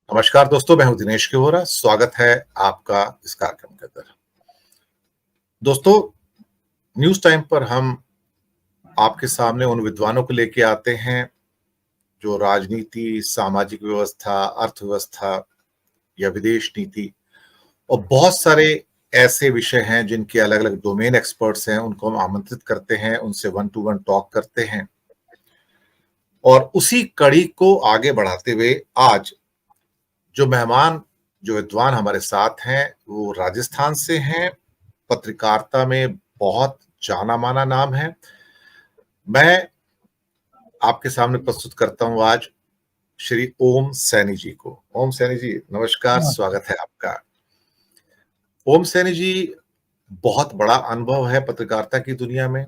नमस्कार दोस्तों, मैं हूं दिनेश किहोरा। स्वागत है आपका इस कार्यक्रम के अंदर। दोस्तों, न्यूज टाइम पर हम आपके सामने उन विद्वानों को लेके आते हैं जो राजनीति, सामाजिक व्यवस्था, अर्थव्यवस्था या विदेश नीति और बहुत सारे ऐसे विषय हैं जिनके अलग अलग डोमेन एक्सपर्ट्स हैं, उनको हम आमंत्रित करते हैं, उनसे वन टू वन टॉक करते हैं। और उसी कड़ी को आगे बढ़ाते हुए आज जो मेहमान, जो विद्वान हमारे साथ हैं, वो राजस्थान से हैं। पत्रकारिता में बहुत जाना माना नाम है। मैं आपके सामने प्रस्तुत करता हूं आज श्री ओम सैनी जी को। ओम सैनी जी, नमस्कार, स्वागत है आपका। ओम सैनी जी, बहुत बड़ा अनुभव है पत्रकारिता की दुनिया में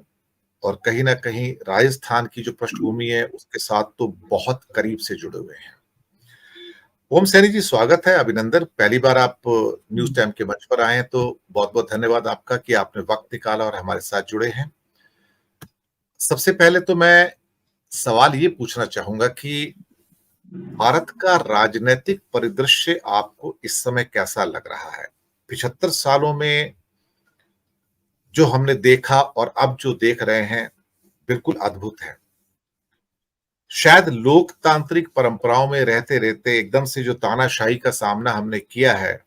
और कहीं ना कहीं राजस्थान की जो पृष्ठभूमि है उसके साथ तो बहुत करीब से जुड़े हुए हैं। ओम सैनी जी, स्वागत है, अभिनंदन। पहली बार आप न्यूज टाइम के मंच पर आए हैं, तो बहुत बहुत धन्यवाद आपका कि आपने वक्त निकाला और हमारे साथ जुड़े हैं। सबसे पहले तो मैं सवाल ये पूछना चाहूंगा कि भारत का राजनीतिक परिदृश्य आपको इस समय कैसा लग रहा है? 75 सालों में जो हमने देखा और अब जो देख रहे हैं, बिल्कुल अद्भुत है। शायद लोकतांत्रिक परंपराओं में रहते रहते एकदम से जो तानाशाही का सामना हमने किया है,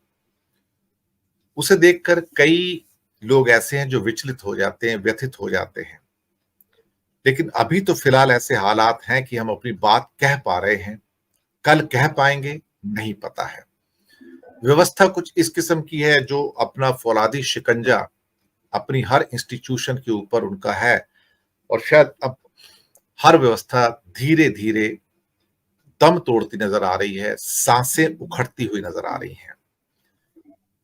उसे देखकर कई लोग ऐसे हैं जो विचलित हो जाते हैं, व्यथित हो जाते हैं। लेकिन अभी तो फिलहाल ऐसे हालात हैं कि हम अपनी बात कह पा रहे हैं, कल कह पाएंगे नहीं पता है। व्यवस्था कुछ इस किस्म की है जो अपना फौलादी शिकंजा अपनी हर इंस्टीट्यूशन के ऊपर उनका है और शायद अब हर व्यवस्था धीरे धीरे दम तोड़ती नजर आ रही है, सांसें उखड़ती हुई नजर आ रही हैं।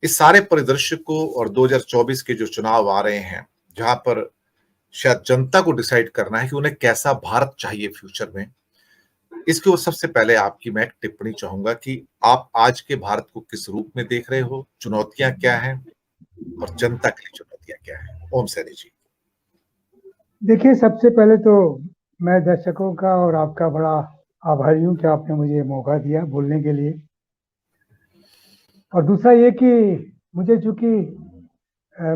इस सारे परिदृश्य को और 2024 के जो चुनाव आ रहे हैं, जहां पर शायद जनता को डिसाइड करना है कि उन्हें कैसा भारत चाहिए फ्यूचर में, इसके ओर सबसे पहले आपकी मैं एक टिप्पणी चाहूंगा कि आप आज के भारत को किस रूप में देख रहे हो, चुनौतियां क्या हैं और जनता के लिए चुनौतियां क्या हैं? ओम सैनी जी। देखिए, सबसे पहले तो मैं दर्शकों का और आपका बड़ा आभारी हूँ कि आपने मुझे मौका दिया बोलने के लिए। और दूसरा ये कि मुझे चूंकि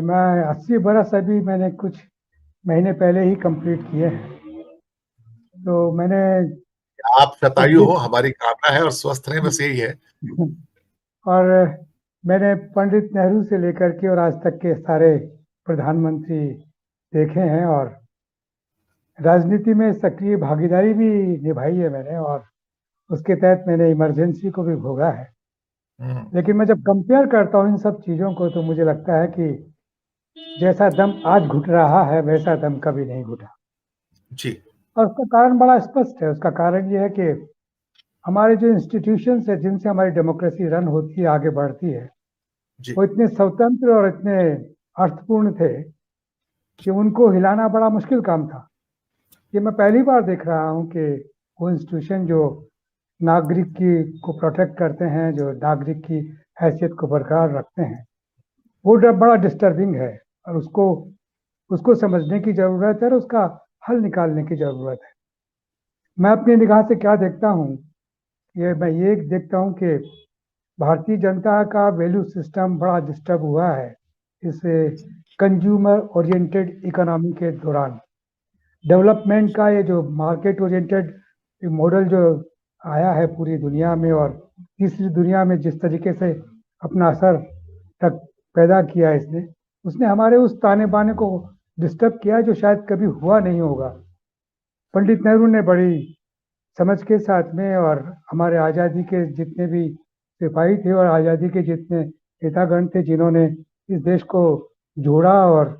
मैं 80 बरस अभी मैंने कुछ महीने पहले ही कंप्लीट किए हैं, तो मैंने आप इस शतायु देश हो, हमारी कामना है, और स्वस्थ रहें, बस यही है। और मैंने पंडित नेहरू से लेकर के और आज तक के सारे प्रधानमंत्री देखे हैं और राजनीति में सक्रिय भागीदारी भी निभाई है मैंने, और उसके तहत मैंने इमरजेंसी को भी भोगा है। हम्म। लेकिन मैं जब कंपेयर करता हूँ इन सब चीज़ों को, तो मुझे लगता है कि जैसा दम आज घुट रहा है वैसा दम कभी नहीं घुटा। जी। और उसका कारण बड़ा स्पष्ट है। उसका कारण ये है कि हमारे जो इंस्टीट्यूशंस है जिनसे हमारी डेमोक्रेसी रन होती है, आगे बढ़ती है, जी। वो इतने स्वतंत्र और इतने अर्थपूर्ण थे कि उनको हिलाना बड़ा मुश्किल काम था। ये मैं पहली बार देख रहा हूँ कि वो इंस्टीट्यूशन जो नागरिक की को प्रोटेक्ट करते हैं, जो नागरिक की हैसियत को बरकरार रखते हैं, वो बड़ा डिस्टर्बिंग है। और उसको उसको समझने की ज़रूरत है और उसका हल निकालने की ज़रूरत है। मैं अपनी निगाह से क्या देखता हूँ, मैं ये देखता हूँ कि भारतीय जनता का वैल्यू सिस्टम बड़ा डिस्टर्ब हुआ है इस कंज्यूमर ओरिएंटेड इकोनॉमी के दौरान। डेवलपमेंट का ये जो मार्केट ओरिएंटेड मॉडल जो आया है पूरी दुनिया में, और तीसरी दुनिया में जिस तरीके से अपना असर तक पैदा किया है इसने, उसने हमारे उस ताने बाने को डिस्टर्ब किया जो शायद कभी हुआ नहीं होगा। पंडित नेहरू ने बड़ी समझ के साथ में, और हमारे आज़ादी के जितने भी सिपाही थे और आज़ादी के जितने नेतागण थे जिन्होंने इस देश को जोड़ा और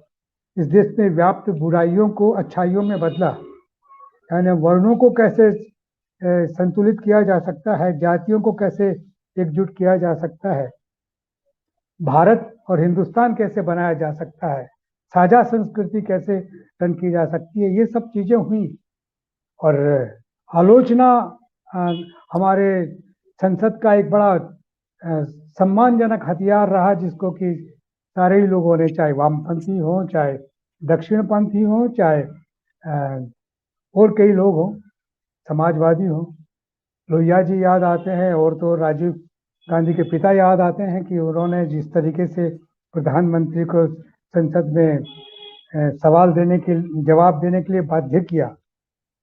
इस देश में व्याप्त बुराइयों को अच्छाइयों में बदला, यानी वर्णों को कैसे संतुलित किया जा सकता है, जातियों को कैसे एकजुट किया जा सकता है, भारत और हिंदुस्तान कैसे बनाया जा सकता है, साझा संस्कृति कैसे रन की जा सकती है, ये सब चीज़ें हुई। और आलोचना अ, हमारे संसद का एक बड़ा सम्मानजनक हथियार रहा, जिसको कि सारे ही लोगों ने, चाहे वामपंथी हो, चाहे दक्षिणपंथी हो, चाहे और कई लोग हों, समाजवादी हों। लोहिया जी याद आते हैं, और तो राजीव गांधी के पिता याद आते हैं कि उन्होंने जिस तरीके से प्रधानमंत्री को संसद में सवाल देने के जवाब देने के लिए बाध्य किया,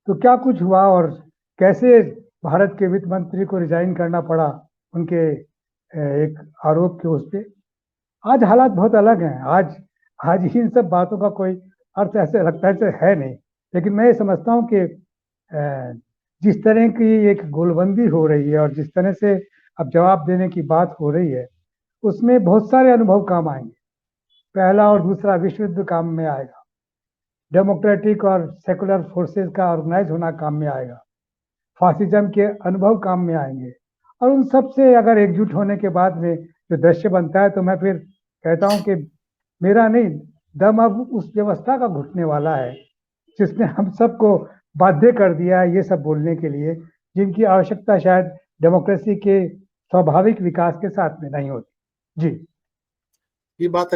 तो क्या कुछ हुआ और कैसे भारत के वित्त मंत्री को रिजाइन करना पड़ा उनके एक आरोप के उस पे। आज हालात बहुत अलग हैं। आज इन सब बातों का कोई अर्थ ऐसे लगता है नहीं, लेकिन मैं ये समझता हूँ कि जिस तरह की एक गोलबंदी हो रही है और जिस तरह से अब जवाब देने की बात हो रही है, उसमें बहुत सारे अनुभव काम आएंगे। पहला और दूसरा विश्व युद्ध काम में आएगा, डेमोक्रेटिक और सेकुलर फोर्सेस का ऑर्गेनाइज होना काम में आएगा, फासिज्म के अनुभव काम में आएंगे, और उन सब से अगर एकजुट होने के बाद में जो दृश्य बनता है, तो मैं फिर कहता हूं कि मेरा नहीं, दम अब उस व्यवस्था का घुटने वाला है जिसने हम सबको बाध्य कर दिया है ये सब बोलने के लिए, जिनकी आवश्यकता शायद डेमोक्रेसी के स्वाभाविक विकास के साथ में नहीं होती। जी। ये बात